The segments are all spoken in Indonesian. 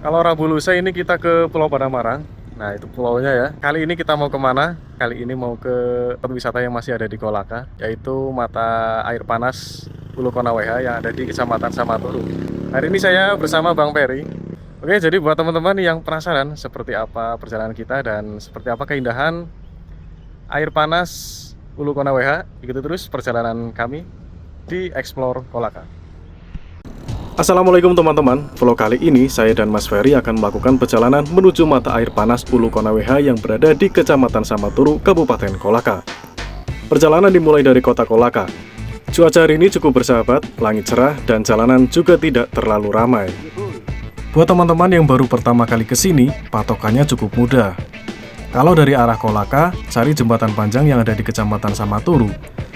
Kalau Rabu lusa ini kita ke Pulau Padamarang. Nah itu pulaunya ya. Kali ini kita mau kemana? Kali ini mau ke tempat wisata yang masih ada di Kolaka, yaitu mata air panas Ulu Konaweha yang ada di Kecamatan Samaturu. Hari ini saya bersama Bang Peri. Oke, jadi buat teman-teman yang penasaran seperti apa perjalanan kita dan seperti apa keindahan air panas Ulu Konaweha, ikuti terus perjalanan kami di Explore Kolaka. Assalamualaikum teman-teman. Vlog kali ini saya dan Mas Ferry akan melakukan perjalanan menuju mata air panas Ulu Konaweha yang berada di Kecamatan Samaturu, Kabupaten Kolaka. Perjalanan dimulai dari kota Kolaka. Cuaca hari ini cukup bersahabat, langit cerah, dan jalanan juga tidak terlalu ramai. Buat teman-teman yang baru pertama kali ke sini, patokannya cukup mudah. Kalau dari arah Kolaka, cari jembatan panjang yang ada di Kecamatan Samaturu.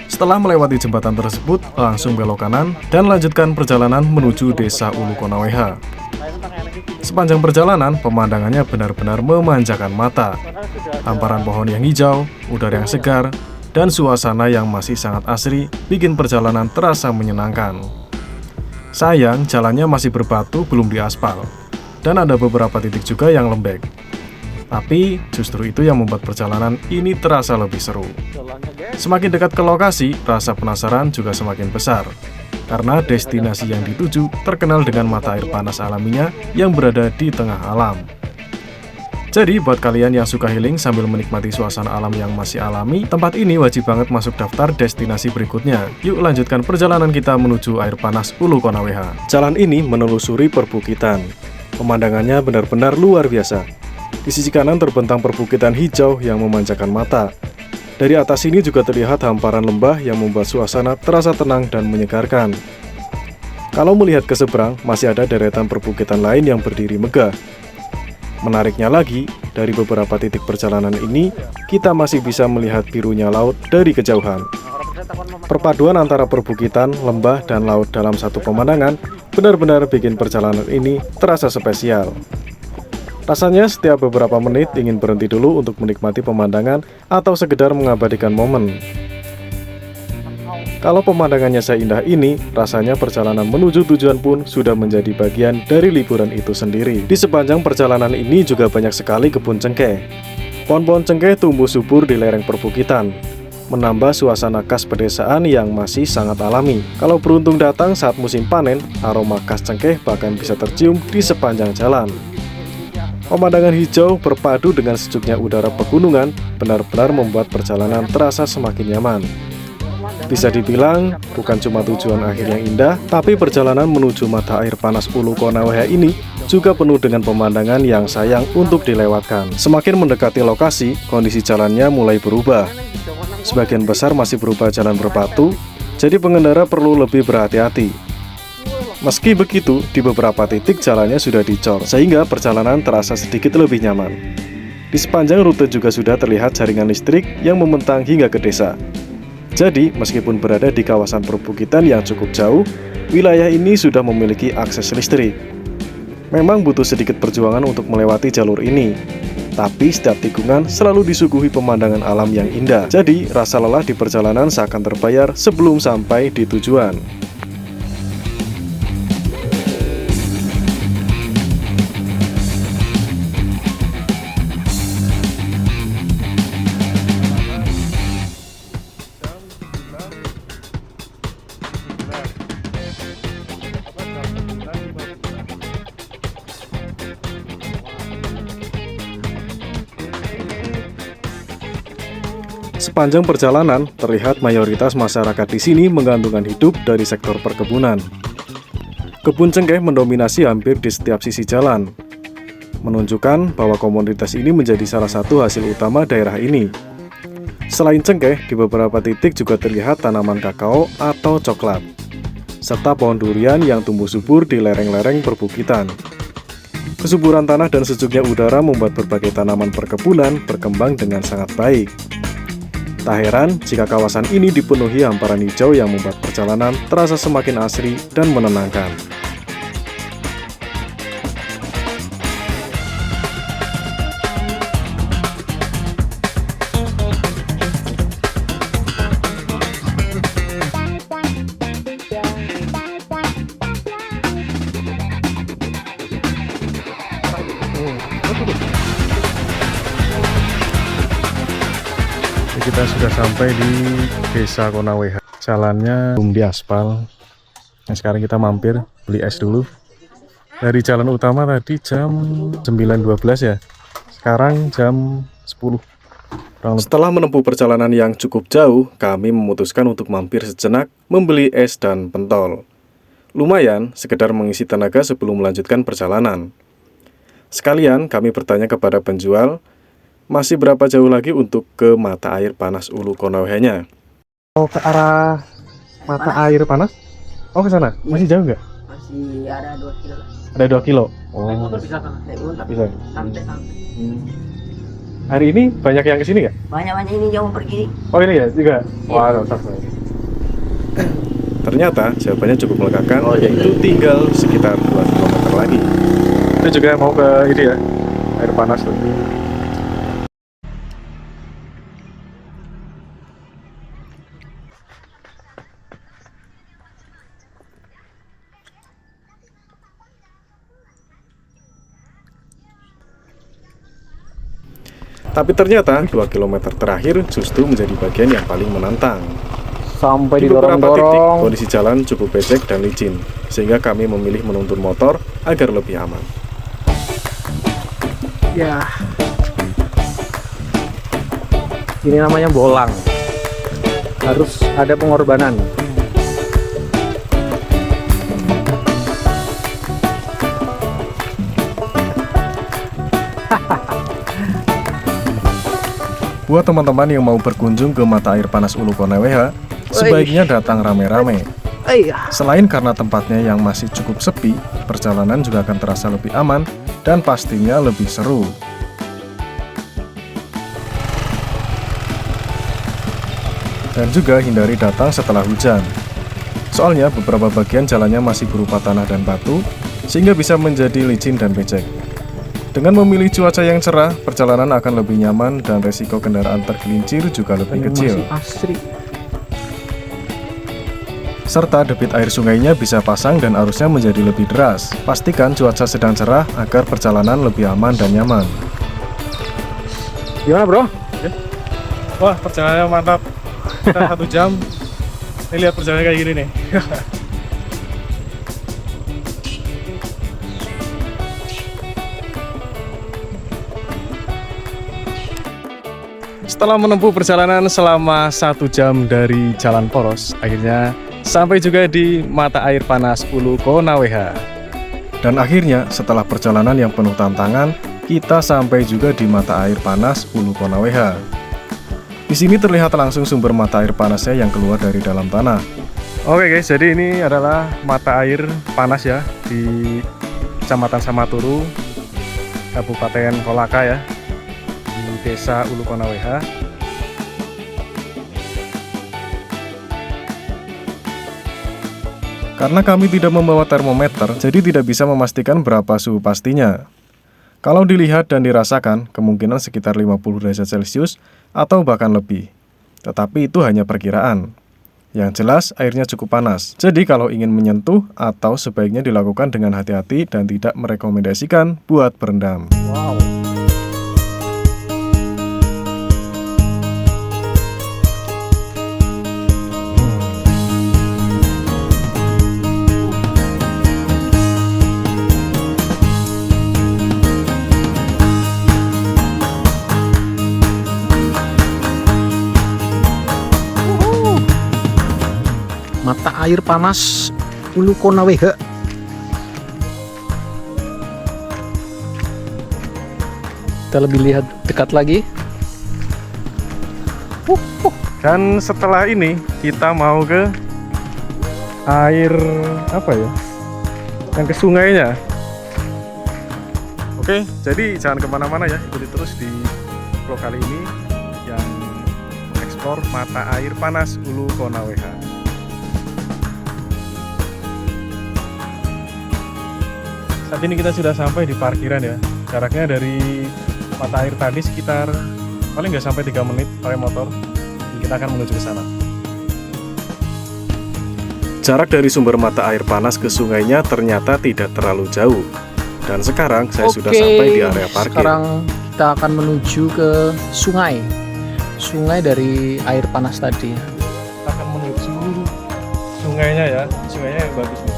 Setelah melewati jembatan tersebut, langsung belok kanan dan lanjutkan perjalanan menuju desa Ulu Konaweha. Sepanjang perjalanan, pemandangannya benar-benar memanjakan mata. Hamparan pohon yang hijau, udara yang segar, dan suasana yang masih sangat asri bikin perjalanan terasa menyenangkan. Sayang, jalannya masih berbatu, belum diaspal, dan ada beberapa titik juga yang lembek. Tapi justru itu yang membuat perjalanan ini terasa lebih seru. Semakin dekat ke lokasi, rasa penasaran juga semakin besar. Karena destinasi yang dituju terkenal dengan mata air panas alaminya yang berada di tengah alam. Jadi buat kalian yang suka healing sambil menikmati suasana alam yang masih alami, tempat ini wajib banget masuk daftar destinasi berikutnya. Yuk lanjutkan perjalanan kita menuju air panas Ulu Konaweha. Jalan ini menelusuri perbukitan. Pemandangannya benar-benar luar biasa. Di sisi kanan terbentang perbukitan hijau yang memanjakan mata. Dari atas sini juga terlihat hamparan lembah yang membuat suasana terasa tenang dan menyegarkan. Kalau melihat ke seberang, masih ada deretan perbukitan lain yang berdiri megah. Menariknya lagi, dari beberapa titik perjalanan ini, kita masih bisa melihat birunya laut dari kejauhan. Perpaduan antara perbukitan, lembah, dan laut dalam satu pemandangan benar-benar bikin perjalanan ini terasa spesial. Rasanya setiap beberapa menit ingin berhenti dulu untuk menikmati pemandangan atau sekedar mengabadikan momen. Kalau pemandangannya seindah ini, rasanya perjalanan menuju tujuan pun sudah menjadi bagian dari liburan itu sendiri. Di sepanjang perjalanan ini juga banyak sekali kebun cengkeh. Pohon-pohon cengkeh tumbuh subur di lereng perbukitan, menambah suasana khas pedesaan yang masih sangat alami. Kalau beruntung datang saat musim panen, aroma khas cengkeh bahkan bisa tercium di sepanjang jalan. Pemandangan hijau berpadu dengan sejuknya udara pegunungan benar-benar membuat perjalanan terasa semakin nyaman. Bisa dibilang, bukan cuma tujuan akhir yang indah, tapi perjalanan menuju mata air panas Ulu Konaweha ini juga penuh dengan pemandangan yang sayang untuk dilewatkan. Semakin mendekati lokasi, kondisi jalannya mulai berubah. Sebagian besar masih berupa jalan berbatu, jadi pengendara perlu lebih berhati-hati. Meski begitu, di beberapa titik jalannya sudah dicor, sehingga perjalanan terasa sedikit lebih nyaman. Di sepanjang rute juga sudah terlihat jaringan listrik yang membentang hingga ke desa. Jadi, meskipun berada di kawasan perbukitan yang cukup jauh, wilayah ini sudah memiliki akses listrik. Memang butuh sedikit perjuangan untuk melewati jalur ini, tapi setiap tikungan selalu disuguhi pemandangan alam yang indah. Jadi, rasa lelah di perjalanan seakan terbayar sebelum sampai di tujuan. Sepanjang perjalanan, terlihat mayoritas masyarakat di sini menggantungkan hidup dari sektor perkebunan. Kebun cengkeh mendominasi hampir di setiap sisi jalan, menunjukkan bahwa komoditas ini menjadi salah satu hasil utama daerah ini. Selain cengkeh, di beberapa titik juga terlihat tanaman kakao atau coklat, serta pohon durian yang tumbuh subur di lereng-lereng perbukitan. Kesuburan tanah dan sejuknya udara membuat berbagai tanaman perkebunan berkembang dengan sangat baik. Tak heran jika kawasan ini dipenuhi hamparan hijau yang membuat perjalanan terasa semakin asri dan menenangkan. kita sudah sampai di Desa Konaweha. Jalannya belum diaspal. Nah, sekarang kita mampir beli es dulu. Dari jalan utama tadi jam 9.12 ya. Sekarang jam 10. Setelah menempuh perjalanan yang cukup jauh, kami memutuskan untuk mampir sejenak membeli es dan pentol. Lumayan, sekedar mengisi tenaga sebelum melanjutkan perjalanan. Sekalian kami bertanya kepada penjual, masih berapa jauh lagi untuk ke mata air panas Ulu Konawehanya? Oh, ke arah mata air panas? Oh, ke sana? Masih jauh nggak? Masih ada 2 kilo lah. Ada 2 kilo? Oh, Bisa kan? bisa. Santai. Hari ini banyak yang kesini nggak? Banyak-banyak ini jauh pergi. Oh, ini ya juga? Wah, ternyata jawabannya cukup melegakan, yaitu tinggal sekitar 2 km lagi. Itu juga mau ke ini ya, air panas tuh. Tapi ternyata 2 km terakhir justru menjadi bagian yang paling menantang. Sampai Di beberapa titik didorong-dorong. kondisi jalan cukup becek dan licin, sehingga kami memilih menuntun motor agar lebih aman. Ya, ini namanya bolang. Harus ada pengorbanan. Buat teman-teman yang mau berkunjung ke mata air panas Ulu Konaweha, sebaiknya datang rame-rame. Selain karena tempatnya yang masih cukup sepi, perjalanan juga akan terasa lebih aman dan pastinya lebih seru. Dan juga hindari datang setelah hujan. Soalnya beberapa bagian jalannya masih berupa tanah dan batu, sehingga bisa menjadi licin dan becek. Dengan memilih cuaca yang cerah, perjalanan akan lebih nyaman dan resiko kendaraan tergelincir juga lebih kecil. Asri. Serta debit air sungainya bisa pasang dan arusnya menjadi lebih deras. Pastikan cuaca sedang cerah agar perjalanan lebih aman dan nyaman. Gimana, Bro? Wah, perjalanannya mantap. Kita 1 jam. Ini lihat perjalanan kayak gini nih. Setelah menempuh perjalanan selama 1 jam dari Jalan Poros, akhirnya sampai juga di mata air panas Ulu Konaweha. Dan akhirnya setelah perjalanan yang penuh tantangan, kita sampai juga di mata air panas Ulu Konaweha. Di sini terlihat langsung sumber mata air panasnya yang keluar dari dalam tanah. Oke guys, jadi ini adalah mata air panas ya di Kecamatan Samaturu, Kabupaten Kolaka ya, di Desa Ulu Konaweha. Karena kami tidak membawa termometer, jadi tidak bisa memastikan berapa suhu pastinya. Kalau dilihat dan dirasakan, kemungkinan sekitar 50 derajat Celcius atau bahkan lebih. Tetapi itu hanya perkiraan. Yang jelas, airnya cukup panas. Jadi kalau ingin menyentuh atau sebaiknya dilakukan dengan hati-hati dan tidak merekomendasikan buat berendam. Wow. Mata air panas Ulu Konaweha. Kita lebih lihat dekat lagi. Dan setelah ini kita mau ke air apa ya? Yang ke sungainya. Oke, jadi jangan kemana-mana ya, ikuti terus di vlog kali ini yang eksplor mata air panas Ulu Konaweha. Saat ini kita sudah sampai di parkiran ya. Jaraknya dari mata air tadi sekitar paling nggak sampai 3 menit pakai motor. Kita akan menuju ke sana. Jarak dari sumber mata air panas ke sungainya ternyata tidak terlalu jauh. Dan sekarang saya sudah sampai di area parkir. Sekarang kita akan menuju ke sungai. sungai dari air panas tadi. Kita akan menuju sungainya ya, sungainya yang bagus nih.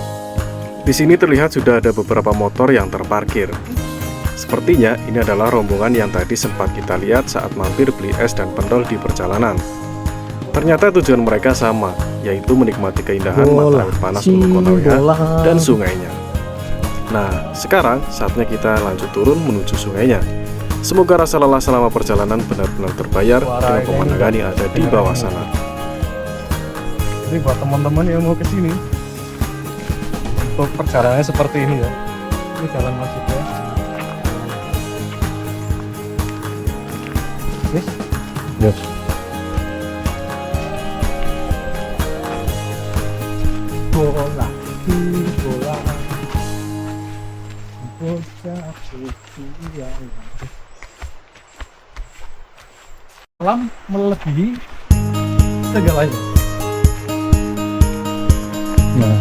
Di sini terlihat sudah ada beberapa motor yang terparkir. Sepertinya ini adalah rombongan yang tadi sempat kita lihat saat mampir beli es dan pentol di perjalanan. Ternyata tujuan mereka sama, yaitu menikmati keindahan mata air panas Ulu Konaweha dan sungainya. Nah, sekarang saatnya kita lanjut turun menuju sungainya. Semoga rasa lelah selama perjalanan benar-benar terbayar dengan pemandangan yang ada di bawah sana. Ini buat teman-teman yang mau ke sini, untuk perjalanannya seperti ini ya. Ini jalan masuknya. Yes. Bola, bola, bocah putih. Alam melebihi segalanya. Nah,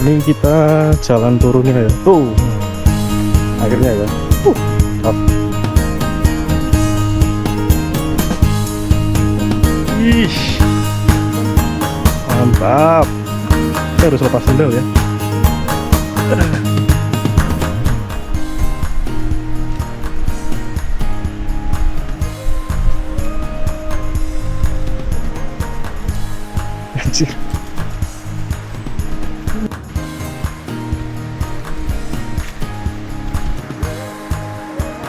ini kita jalan turunnya ya. Tuh, akhirnya ya. Up. Ih, mantap. Saya harus lepas sendal ya. Anjir.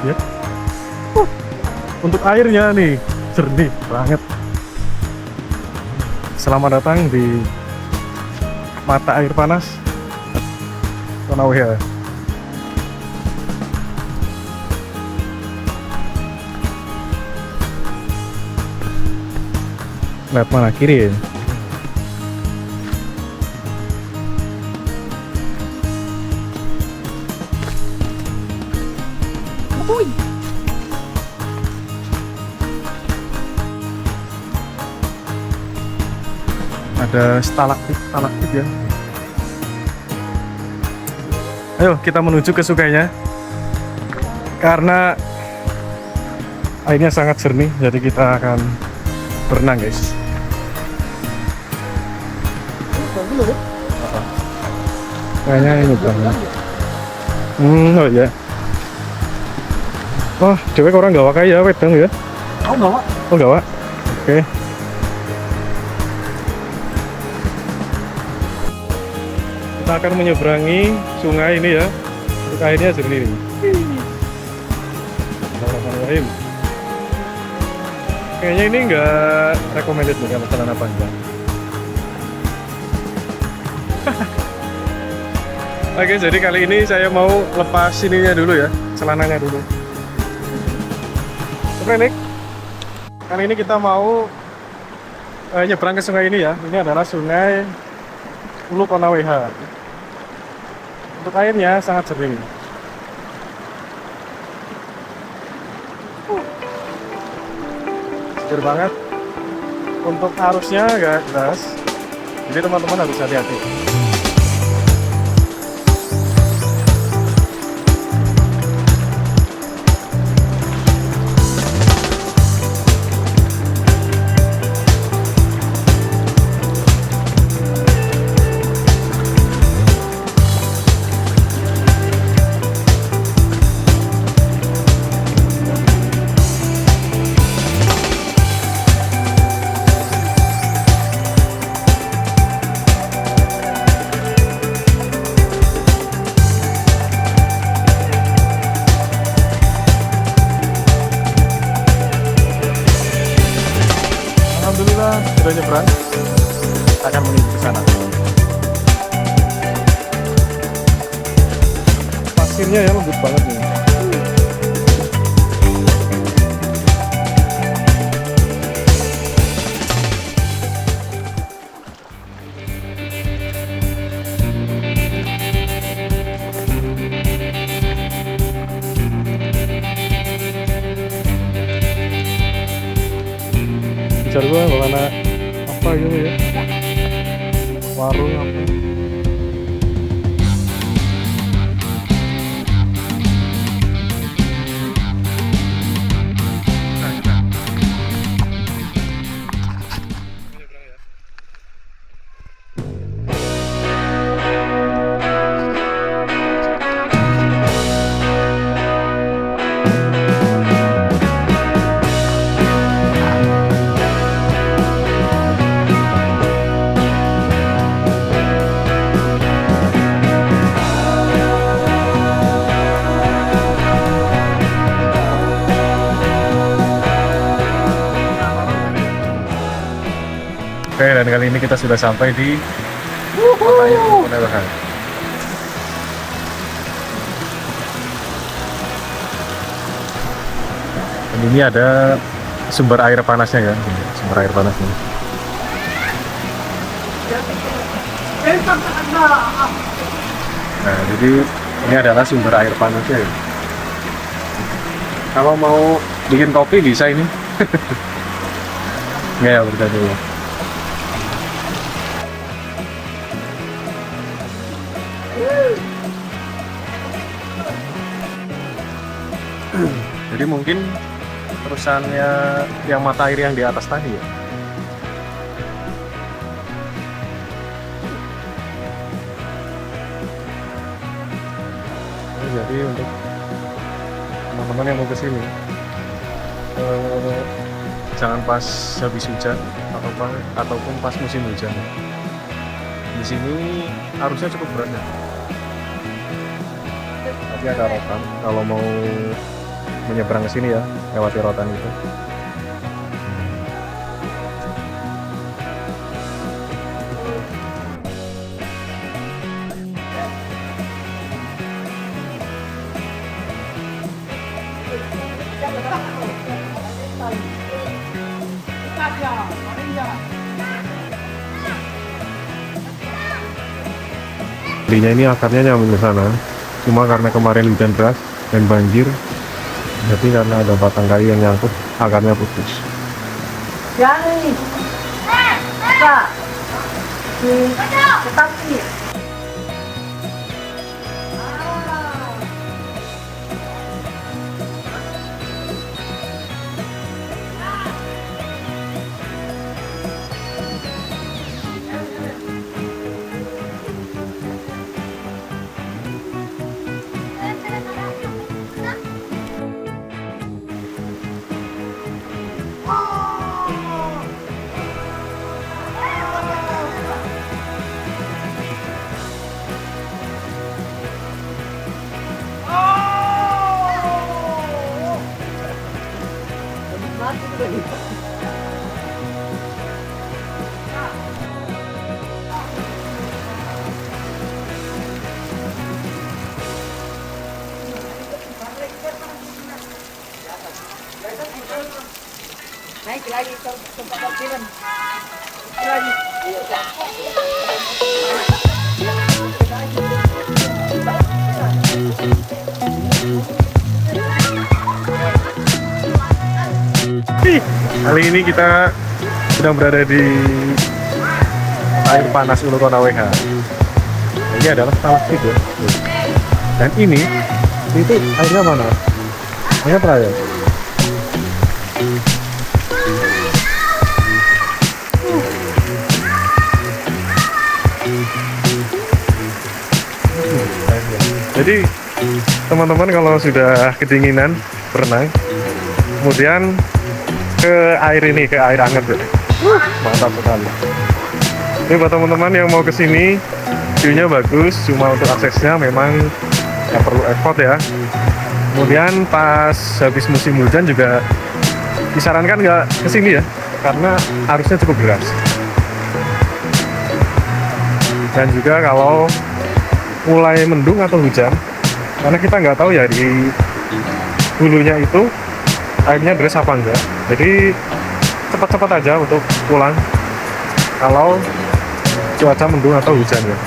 Ya. Untuk airnya nih jernih banget. Selamat datang di mata air panas Konaweha. Lihat mana kiri ya? Ada stalaktit ya. Ayo kita menuju ke sungainya. Karena airnya sangat jernih, jadi kita akan berenang guys. Kayaknya ini banget. Oh ya. Wah, cewek orang gawa kayak ya, wedang ya? Oh gawa. Oh gawa. Oke. Kita akan menyeberangi sungai ini ya. Untuk airnya jernih. Bismillahirrahmanirrahim. Kayaknya ini nggak recommended nih kalau celana panjang. Oke, jadi kali ini saya mau lepas ininya dulu ya, celananya dulu. Oke Nick, kali ini kita mau nyebrang ke sungai ini ya. Ini adalah sungai Ulu Konaweha. Untuk airnya sangat jernih. Seger banget. Untuk arusnya agak deras, jadi teman-teman harus hati-hati. Alhamdulillah sudah nyebrang, akan menuju ke sana. Pasirnya ya lembut banget nih. Bicara gue bagaimana apa gitu ya, warung apa. Oke, dan kali ini kita sudah sampai di Kota Air Konaweha. Dan ini ada sumber air panasnya ya, sumber air panasnya. Nah, jadi ini adalah sumber air panasnya ya. Kalau mau bikin kopi bisa ini. Nggak ya, berarti dulu. Jadi mungkin perusahaannya yang mata air yang di atas tadi ya. Jadi untuk teman-teman yang mau ke sini jangan pas habis hujan ataupun pas musim hujan. Di sini arusnya cukup berat ya. Tapi ada rotan kalau mau menyeberang ke sini ya, lewati rotan itu. Linya ini akarnya nyambung ke sana, cuma karena kemarin hujan deras dan banjir, jadi karena ada batang kayu yang nyangkut, akarnya putus. Jadi, apa? Tetapi. Naik lagi ke tempat parkiran. Lagi. Kali ini kita sedang berada di air panas Ulu Konaweha. Ini adalah stalaktit ya. Dan ini itu airnya mana? Airnya peraya. Jadi teman-teman kalau sudah kedinginan berenang, kemudian ke air ini, ke air hangat ya. Mantap sekali. Ini buat teman-teman yang mau kesini, view-nya bagus, cuma untuk aksesnya memang nggak perlu effort ya. Kemudian pas habis musim hujan juga disarankan nggak kesini ya, karena arusnya cukup deras. Dan juga kalau mulai mendung atau hujan, karena kita nggak tahu ya di hulunya itu airnya deras apa enggak, jadi cepat-cepat aja untuk pulang kalau cuaca mendung atau hujan ya.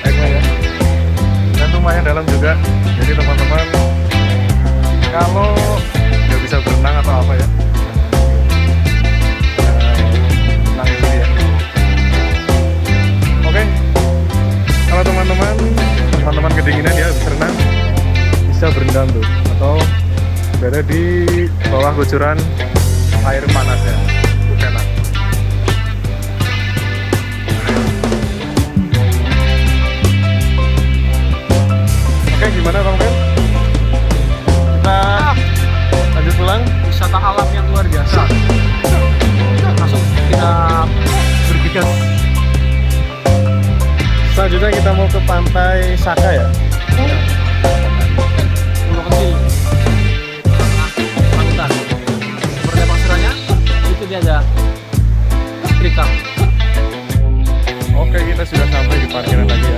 airnya ya. Dan lumayan dalam juga. Jadi teman-teman kalau nggak bisa berenang atau apa ya, tenang dulu ya. Oke, kalau teman-teman kedinginan ya habis renang bisa berendam tuh, atau berada di bawah kucuran air panas ya, enak. Oke, gimana Bang Ben? Kita lanjut pulang. Wisata alam yang luar biasa. Langsung kita bergegas. Selanjutnya kita mau ke pantai Saka ya. Pulau kecil. Pantai. Seperti apa suratnya? Itu dia ada. Trikam. Oke, kita sudah sampai di parkiran lagi ya.